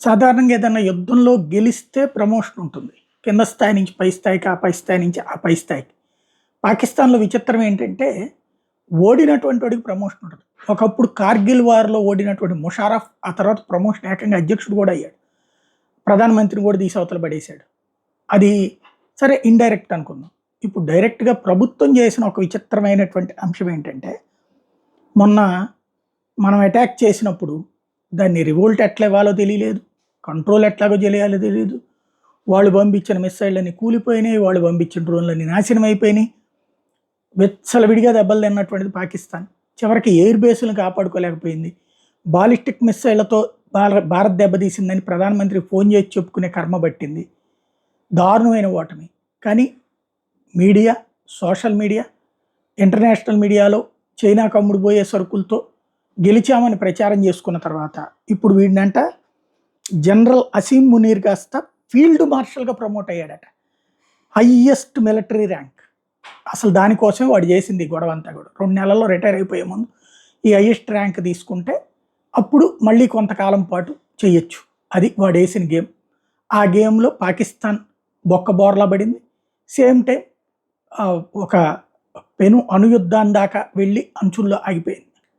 సాధారణంగా ఏదన్నా యుద్ధంలో గెలిస్తే ప్రమోషన్ ఉంటుంది. కింద స్థాయి నుంచి పై స్థాయికి, ఆ పై స్థాయి నుంచి ఆ పై స్థాయికి. పాకిస్తాన్‌లో విచిత్రం ఏంటంటే, ఓడినటువంటి వాడికి ప్రమోషన్ ఉండదు. ఒకప్పుడు కార్గిల్ వార్‌లో ఓడినటువంటి ముషారఫ్ ఆ తర్వాత ప్రమోషన్ ఏకంగా అధ్యక్షుడు కూడా అయ్యాడు. ప్రధానమంత్రిని కూడా తీసి అవతల పడేశాడు. అది సరే ఇండైరెక్ట్ అనుకుందాం. ఇప్పుడు డైరెక్ట్‌గా ప్రభుత్వం చేసిన ఒక విచిత్రమైనటువంటి అంశం ఏంటంటే, మొన్న మనం అటాక్ చేసినప్పుడు దాన్ని రివోల్ట్ ఎట్లా ఇవ్వాలో తెలియలేదు. కంట్రోల్ ఎట్లాగో చేయాలో తెలీదు. వాళ్ళు పంపించిన మిస్సైళ్ళన్నీ కూలిపోయినాయి. వాళ్ళు పంపించిన డ్రోన్‌లన్నీ నాశనం అయిపోయినాయి. విచ్చలవిడిగా దెబ్బలు తిన్నటువంటిది పాకిస్తాన్. చివరికి ఎయిర్ బేస్‌లను కాపాడుకోలేకపోయింది. బాలిస్టిక్ మిస్సైళ్ళతో భారత్ దెబ్బతీసిందని ప్రధానమంత్రికి ఫోన్ చేసి చెప్పుకునే కర్మ పట్టింది. దారుణమైన ఓటమి. కానీ మీడియా, సోషల్ మీడియా, ఇంటర్నేషనల్ మీడియాలో చైనాకు అమ్ముడుపోయే సరుకులతో గెలిచామని ప్రచారం చేసుకున్న తర్వాత ఇప్పుడు వీడినంట జనరల్ అసీం మునీర్ కాస్త ఫీల్డ్ మార్షల్‌గా ప్రమోట్ అయ్యాడట. Highest military rank. అసలు దానికోసమే వాడు చేసింది ఈ గొడవంతా కూడా. 2 నెలల్లో రిటైర్ అయిపోయే ముందు ఈ హైయెస్ట్ ర్యాంక్ తీసుకుంటే అప్పుడు మళ్ళీ కొంతకాలం పాటు చేయొచ్చు. అది వాడేసిన గేమ్. ఆ గేమ్‌లో పాకిస్తాన్ బొక్క బోర్లా పడింది. సేమ్ టైమ్ ఒక పెను అణుయుద్ధాన్ని దాకా వెళ్ళి అంచుల్లో ఆగిపోయింది.